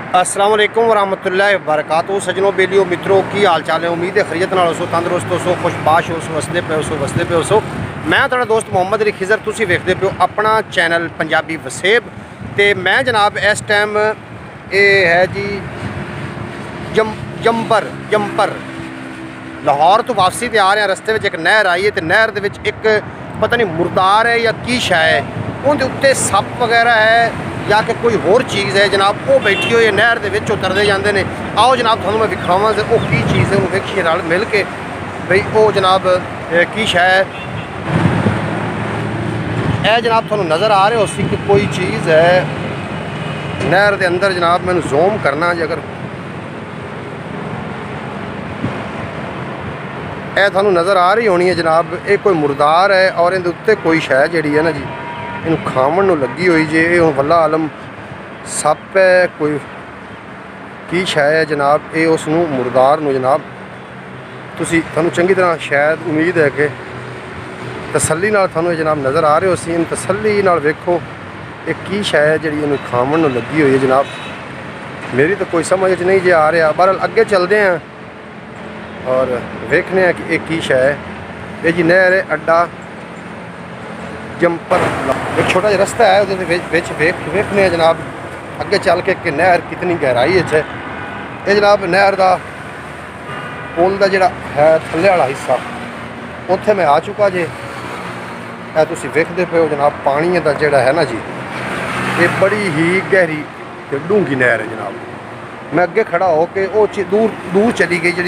अस्सलाम वालेकुम वरहमतुल्लाहि वबरकातुहू। सजनों बेलियो मित्रों की हाल चाल है। उम्मीद है खरीत नाल हो, तंदुरुस्त हो, खुशबाश हो, वसदे पे हो। मैं तुहाडा दोस्त मोहम्मद अली खिजर, तुसीं वेखदे पे हो अपना चैनल पंजाबी वसेब। तो मैं जनाब इस टाइम ये है जी जंपर लाहौर तो वापसी ते आ रहे हैं। रस्ते में एक नहर आई है, तो नहर दे विच एक पता नहीं मुर्दार है या की शै है, उनके उत्ते सप वगैरह है या कि कोई होर चीज़ है जनाब, वो बैठी हुई है नहर दे विच उतरदे जांदे ने। आओ जनाब तुहानूं मैं विखावां ते वो की चीज़ है, उन्हें वेखिए नाल मिल के बई वो जनाब की शै है। यह जनाब तुहानूं नज़र आ रहे हो सी कि कोई चीज़ है नहर के अंदर जनाब। मैनूं जूम करना जे अगर यह तुहानूं नज़र आ रही होनी है जनाब, ये कोई मुर्दार है और इहदे उत्ते कोई शै जिहड़ी है ना जी, इनू खावन नूं लगी हुई जे। ये वल्ला आलम सप है कोई की शै है जनाब। ये उस मुर्दार नूं जनाब तुसीं तुहानूं चंगी तरह शायद उम्मीद है कि तसल्ली नाल तुहानूं जनाब नज़र आ रहे हो सी। इन तसल्ली नाल वेखो ये की शै है जिहड़ी इनू खावन नूं लगी हुई है जनाब। मेरी तो कोई समझ नहीं जे आ रहा। बहरहाल अगे चलते हैं और वेखने हैं कि एक शै है। ये जी नहर है अड्डा जंपर, एक छोटा जिहा रस्ता है उहदे वेखने जनाब अगे चल के कि नहर कितनी गहराई है। ये जनाब नहर का पुल का जिहड़ा है थल्ले वाला हिस्सा, उत्थे मैं आ चुका जे। तुसीं वेखदे पे हो जनाब पानी का जिहड़ा है ना जी, ये बड़ी ही गहरी ते डूंगी नहर है जनाब। मैं अगे खड़ा हो के वो दूर दूर चली गई जी।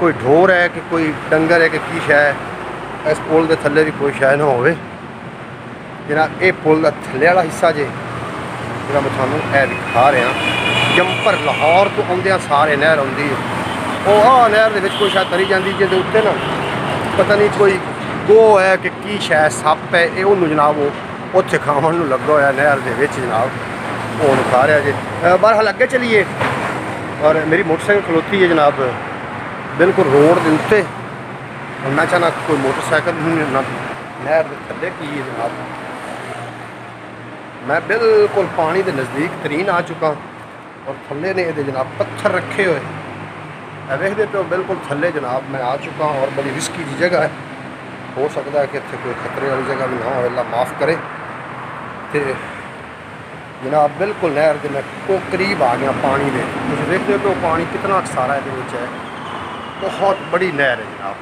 कोई ढोर है कि कोई डंगर है कि की शै है, इस पुल के थल्ले भी कोई शै ना हो जनाब। ये पुल का थल्ले वाला हिस्सा जे जो मैं थानू दिखा रहा। जंपर लाहौर तो आउंदियां सारे नहर आउंदी है, वो नहर के कोई शायद तरी जाती जिहदे उत्ते ना पता नहीं कोई गो है कि की शै सप है। ये उन्होंने जनाब वो उत्थे खावन नूं लगा होया नहर के विच जनाब, वो खा रहा जे। बहरहाल अगे चलीए और मेरी मोटरसाइकिल खलोती है जनाब बिल्कुल रोड के उत्ते। और मैं चाहना कोई मोटरसाइकिल ना नहर के थल्ले की है जनाब। मैं बिल्कुल पानी के नज़दीक तरीन आ चुका और थल्ले ने ये जनाब पत्थर रखे हुए वेखते पे बिल्कुल थल्ले जनाब मैं आ चुका। और बड़ी रिस्की की जगह है, हो सकता है कि इतने कोई खतरे वाली जगह भी ना हो, अल्लाह माफ़ करे। तो जनाब बिल्कुल नहर के मैं को करीब आ गया पानी में। तुम देखते पे पानी कितना सारा ये है, बहुत बड़ी नहर है जनाब।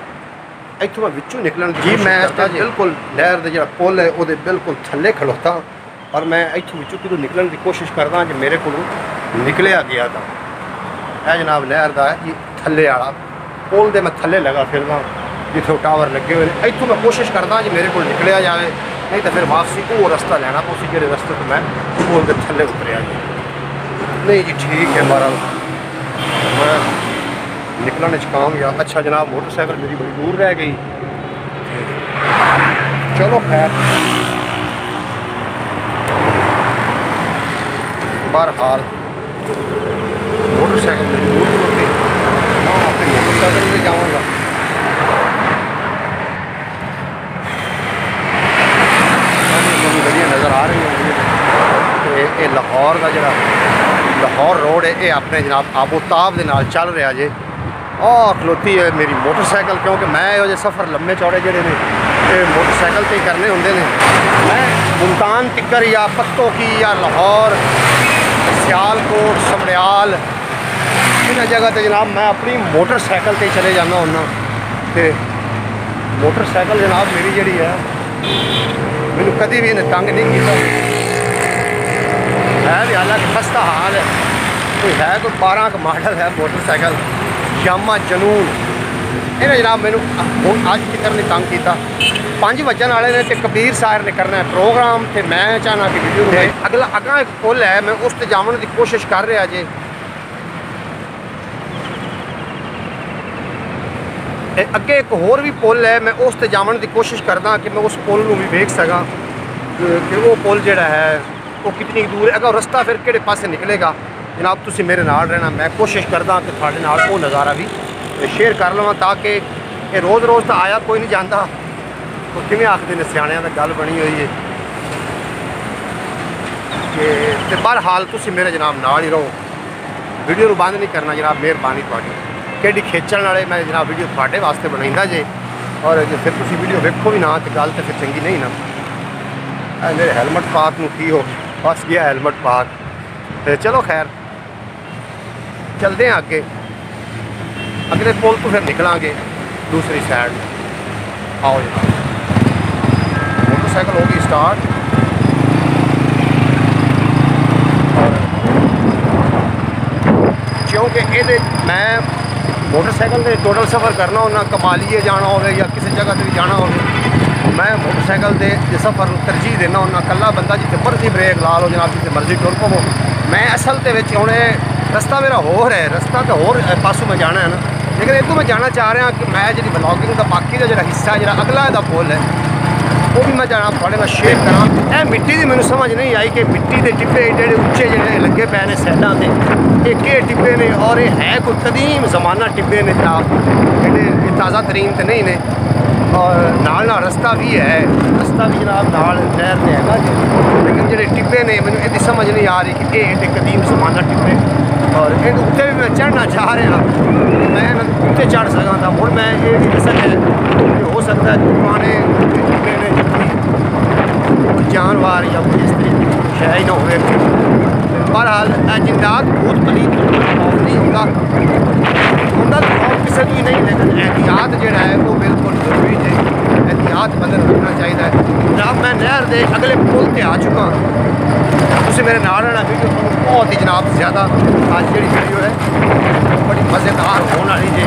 इतों मैं विचों निकलन जी मैं बिल्कुल नहर का जो पुल है वो बिल्कुल थल्ले खलोता और मैं इतों विचों कितों निकलन की कोशिश करदा जो मेरे को निकलिया गया था। यह जनाब नहर का है जी थल्ले वाला पुल दे मैं थल्ले लगा फिरदा जिथे टावर लगे हुए हैं। इतों मैं कोशिश करदा जो मेरे को निकलिया जाए, नहीं तो फिर वापसी वो रस्ता लेना पौसी जो रस्ते तो मैं पुल के थल्ले उतरिया जी। नहीं जी ठीक है बहरहाल मैं निकलने कामयाब। अच्छा जनाब मोटरसाइकिल मेरी बड़ी दूर रह गई, चलो खैर। बहरहाल मोटरसाइकिल मेरी दूर होती मैं अपनी मोटरसाइकिल में जाऊँगा। गड्डियाँ नज़र आ रही होंगी। ये लाहौर का जो लाहौर रोड है ये अपने जनाब आबोताब के नाल चल रहा जे। खलोती है मेरी मोटरसाइकिल, क्योंकि मैं ये सफ़र लम्बे चौड़े जोड़े ने मोटरसाइकिल से ही करने होंगे ने। मैं मुल्तान तिक्कर या पत्तों की या लाहौर सियालकोट समड़ियाल इन जगह पर जनाब मैं अपनी मोटरसाइकिल से चले जाना होना। तो मोटरसाइकिल जनाब मेरी जी है मैनू कभी भी इन्हें तंग नहीं किया है भी। हालांकि खस्ता हाल है, कोई 12 का मॉडल है मोटरसाइकिल यामा जनून। इन्हें जनाब मैनू अज तक नहीं तंग किया। 5 बजन वाले ने तो कबीर सायर ने करना है प्रोग्राम, तो मैं चाहना कि वीडियो अगला अगला एक पुल है मैं उस ते जाने की कोशिश कर रहा जे। अगे एक होर भी पुल है मैं उस ते जाने की कोशिश करदा कि मैं उस पुल को भी देख सका कि वो पुल जोड़ा है वो कितनी दूर है, अगर रस्ता फिर किहड़े पासे निकलेगा जनाब। तुसी मेरे नाल रहना, मैं कोशिश करदा कि तुहाडे नाल वो नज़ारा भी शेयर कर लवां ताकि ये रोज़ रोज़ तो आया कोई नहीं जाता। तो किवें आखदे ने सियाणियां दी गल बनी हुई है। बहरहाल तुसी मेरे जनाब नाल ही रहो। वीडियो को बंद नहीं करना जनाब, मेहरबानी थोड़ी कि खिंचण वाले मैं जनाब वीडियो थोड़े वास्ते बनाईंदा जे, और जो फिर तुम वीडियो वेखो भी ना तो गल तो फिर चंगी नहीं ना। मेरे हैलमेट पाक नूं की हो फस गया हैलमेट पाक। तो चलो खैर चलते हैं अगे, अगले पुल तो फिर निकलांगे दूसरी साइड। आओ जनाब, मोटरसाइकिल होगी स्टार्ट। क्योंकि ये मैं मोटरसाइकिल से टोटल सफ़र करना होना, कमालीए जाना हो या किसी जगह से भी जाना हो, मैं मोटरसाइकिल के सफ़र को तरजीह देना होना। कला बंदा जिते मर्जी ब्रेक ला लो जनाब, जिते मर्जी टुर पवो। मैं असल के हूँ रस्ता मेरा होर है, रस्ता तो होर पासों में जाना है ना, लेकिन इतों मैं जाना चाह रहा कि मैं जी ब्लॉगिंग का बाकी का जो हिस्सा जो अगला का पुल है वो भी मैं जाना थोड़े नाल शेयर करा। यह मिट्टी की मैंने समझ नहीं आई कि मिट्टी के टिब्बे एडे उच्चे जो लगे पे ने सैडा से, ये टिब्बे ने और ये है कोई कदीम जमाना टिब्बे ने जनाब, ये ताज़ा तरीन तो नहीं ने। और नाल रस्ता भी है, रस्ता भी जनाब नाल नहर से हैगा जी, लेकिन जो टिब्बे ने मैंने ये समझ नहीं आ रही कि ये कदीम जमाना टिब्बे, और इन उत्ते भी मैं चढ़ना चाह रहा, मैं उत्ते चढ़ सका था। मुड़ मैं ये नहीं दस है हो सकता है पुराने टिब्बे ने कोई जानवर या कोई इस तरीके की शय ही ना हो। बहरहाल जिंदात भूत पलीत खौफ नहीं होगा, उन्होंने खौफ किसी भी नहीं, लेकिन एहतियात जो है वो बिल्कुल जरूरी है। एहतियात बंदे रखना चाहिए। जनाब मैं नहर के अगले पुल पर आ चुका, तुम मेरे नाल रहना। वीडियो बहुत ही जनाब ज़्यादा आज जी वीडियो है बड़ी मज़ेदार होने वाली जे,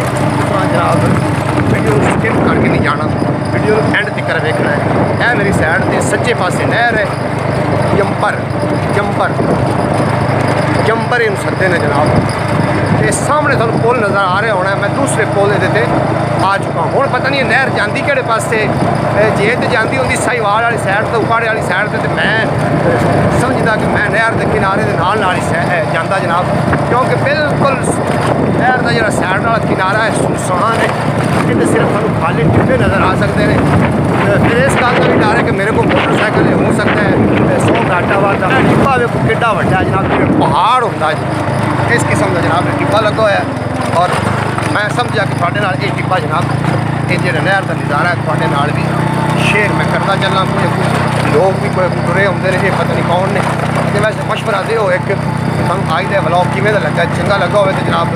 जनाब वीडियो स्किप करके नहीं जाना, वीडियो एंड तक वेखना है। यह मेरी साइड के सज्जे पासे नहर है, जंपर जंपर जंपर इन सदे ने जनाब। ये सामने थोड़ा पुल नज़र आ रहा होना है, मैं दूसरे पुल के आ चुका हूँ। हुण पता नहीं नहर जाती कि पासे, जे तो जाती होंगी साहिवाल वाली साइड तो उपाड़े वाली साइड तो मैं समझदा कि मैं नहर के किनारे के नाल ही जाता जनाब, क्योंकि बिल्कुल नहर का जो साइड वाला किनारा है सुनसान है, इतने सिर्फ थोड़ा खाली टिब्बे नज़र आ सकते हैं। फिर इस गल का भी डर है कि मेरे को मोटरसाइकिल हो सकता है 100 घाटा वाटा टिब्बा वेखो किड्डा वड्डा जनाब, जिवें पहाड़ होंदा जी, इस किस्म का जनाब टिब्बा लगा हुआ है। और मैं समझा कि थोड़े नाल ये टिब्बा जनाब ये जो नहर का नज़ारा है थोड़े नाल भी शेयर मैं करता चलना। कोई लोग भी कोई तुरे आते हैं, पता नहीं कौन ने, तो वैसे मशवरा दो एक हम आज का ब्लॉग किमें लगा, चंगा लगा हो तो जनाब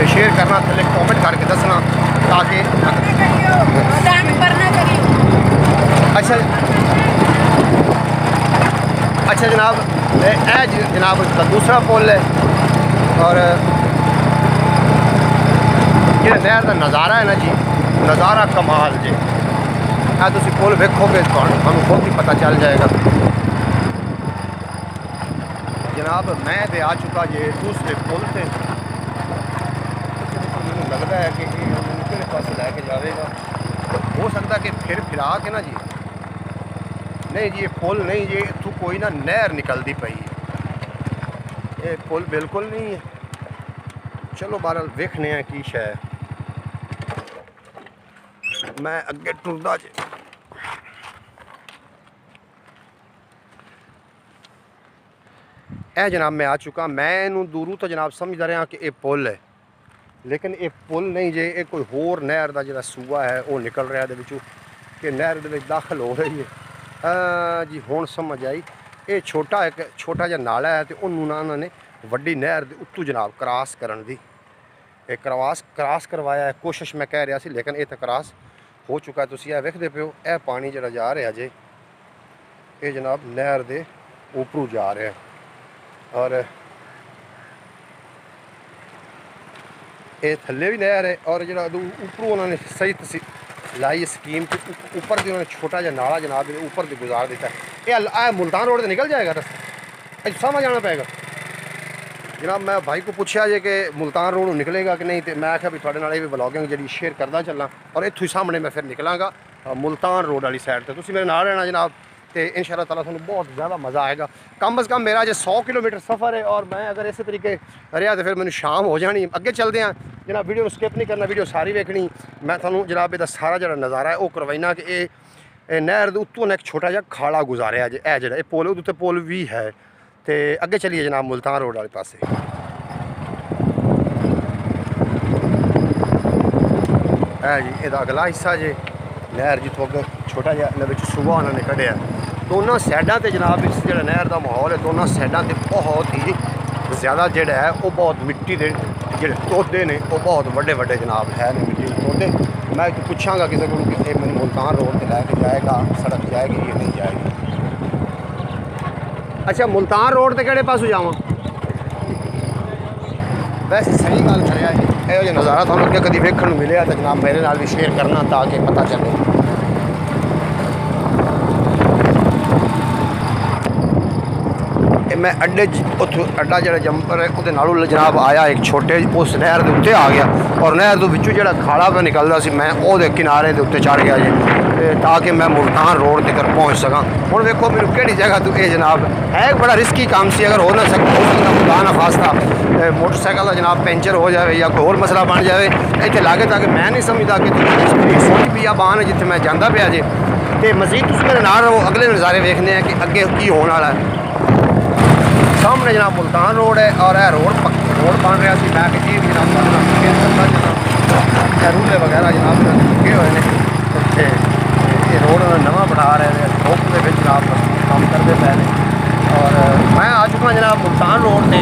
शेयर करना, थले कॉमेंट करके दसना ताकि अच्छा अच्छा जनाब जनाब उसका दूसरा पुल है। और ये नहर का नज़ारा है ना जी, नज़ारा कमाल जी, तुम पुल वेखोगे तो बहुत ही पता चल जाएगा। जनाब मैं तो आ चुका जे दूसरे पुल से, मैंने लगता है कि किस पास लैके जाएगा, हो सकता कि फिर फिरा के ना जी, नहीं जी ये पुल नहीं जी, इतों कोई ना नहर निकलती पई, ये पुल बिल्कुल नहीं है। चलो बहरहाल वेखने हैं की शय, मैं अगे टुरदा जे। ए जनाब मैं आ चुका, मैं इनू दूरों तो जनाब समझदा रहा कि ये पुल है, लेकिन ये पुल नहीं जे, ये कोई होर नहर का जो सूआ है वो निकल रहा है कि नहर के दाखिल हो रही है। जी हुण समझ आई, ये छोटा एक छोटा जिहा नाला है तो उन्होंने वड्डी नहर के उत्तों जनाब क्रॉस करन दी क्रॉस करवाया है। कोशिश मैं कह रहा सी, लेकिन ये तो क्रॉस हो चुका है। तुसीं वेखदे पिओ यह पानी जिहड़ा जा रहा जे, ये जनाब नहर के उपरों जा रहा है, और ये थल्ले भी नहर है, और जो उपरों उन्होंने सही लाई स्कीम के ऊपर भी उन्होंने छोटा जहा नाला जनाब ऊपर से गुजार दिता है। ये मुल्तान रोड से निकल जाएगा रास्ता, सामने जाना पड़ेगा जनाब। मैं भाई को पूछा जे कि मुल्तान रोड निकलेगा कि नहीं, तो मैं आख्या भी थोड़े नाल भी ब्लॉगिंग जी शेयर करता चलना, और इत्थों सामने मैं फिर निकलांगा मुल्तान रोड वाली साइड तो तुसीं मेरे नाल रहना जनाब, तो इंशाअल्लाह ताला तुहानूं बहुत ज़्यादा मज़ा आएगा। कम अज़ कम मेरा जो 100 किलोमीटर सफ़र है, और मैं अगर इस तरीके रहा तो फिर मैंने शाम हो जानी। अगे चलते हैं जनाब, वीडियो स्किप नहीं करना, वीडियो सारी वेखनी। मैं थानू जनाब इहदा सारा जो नज़ारा है वो करवाइना कि ये नहर के उत्तों एक छोटा जहा खाड़ा गुजारिया जे, ए जो पुल उत्ते पुल भी है। तो अगे चलिए जनाब मुल्तान रोड वाले पासे। है जी ਇਹਦਾ ਅਗਲਾ ਹਿੱਸਾ ਜੇ ਨਹਿਰ ਜਿੱਥੋਂ ਅੱਗੇ ਛੋਟਾ ਜਿਹਾ ਇਹਨਾਂ ਵਿੱਚ ਸੂਬਾ ਉਹਨਾਂ ਨੇ ਕੱਢਿਆ ਦੋਨਾਂ ਸਾਈਡਾਂ ਤੇ ਜਨਾਬ ਇਸ ਜਿਹੜਾ ਨਹਿਰ ਦਾ ਮਾਹੌਲ ਹੈ ਦੋਨਾਂ ਸਾਈਡਾਂ ਤੇ ਬਹੁਤ ਹੀ ज़्यादा ਜਿਹੜਾ ਹੈ ਉਹ ਬਹੁਤ ਮਿੱਟੀ ਦੇ ਜਿਹੜੇ ਤੋਦੇ ਨੇ ਉਹ ਬਹੁਤ ਵੱਡੇ ਵੱਡੇ ਜਨਾਬ ਹੈ ਨੇ ਮਿੱਟੀ ਦੇ ਤੋਦੇ मैं तो पूछागा किसी को कि मैं मुल्तान रोड से लैके जाएगा सड़क जाएगी या नहीं जाएगी। अच्छा मुल्तान रोड से किहड़े पासों जावां वैसे सही गल करिया जी इहो जिहा नज़ारा तुहानूं अगे कदी वेखण नूं मिलिया तो जनाब मेरे नाल भी शेयर करना ताकि पता चले। मैं अड्डे उतो अड्डा जो जंपर है वो जनाब आया एक छोटे उस नहर के उत्ते आ गया और नहर के विचों जो खाड़ा पे निकलता सी मैं वो किनारे के उत्ते चढ़ गया जी ताकि मैं मुल्तान रोड तक पहुँच सका। हुण वेखो मैनूं किहड़ी जगह तो ये जनाब है बड़ा रिस्की काम से अगर हो ना सकता खुदा ना खास्ता मोटरसाइकिल का जनाब पेंचर हो जाए या कोई होर मसला बन जाए इतने लागे ताकि मैं नहीं समझता कि सोच पिया बान है जिथे मैं जाता पाया जे तो मजीद तुसीं मेरे नाल रहो अगले नज़ारे वेखने हैं कि अगे की होने वाला है। सामने जनाब मुल्तान रोड है और यह रोड बन रहा सी मैं कि जनाब रूले वगैरह जनाब लगे हुए हैं उत्थे ये रोड नवा बना रहे हैं रोड के जनाब काम करते पे और मैं आ चुका जनाब मुल्तान रोड से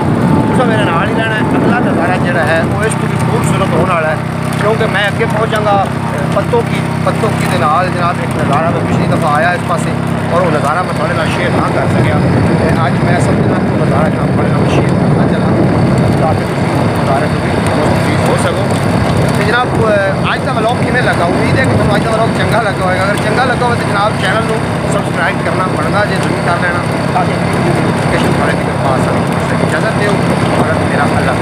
तुम मेरे नाल ही रहना है। अगला नज़ारा जोड़ा है वो इस तो भी खूबसूरत होने वाला है क्योंकि मैं अगे पहुँचागा पत्तों की के नाल जनाब एक नज़ारा मैं पिछली दफ़ा आया इस पास और वो नज़ारा मैं थोड़े नाल शेयर ना कर सकिया अज मैं समझना कि वो नज़ारा जनाब थोड़े नाल शेयर करना चला ताकि नज़ारे भी हो सको। तो जनाब अज का व्लॉग किमें लगा उम्मीद है कि तुम अज का व्लॉग चंगा लगा होगा अगर चंगा लगा हो तो जनाब चैनल को सबसक्राइब करना बनता जो जरूर कर लेना ताकि नोटिफिकेशन थोड़े तक आ सके। इजाज़त दो और मेरा अल्लाह।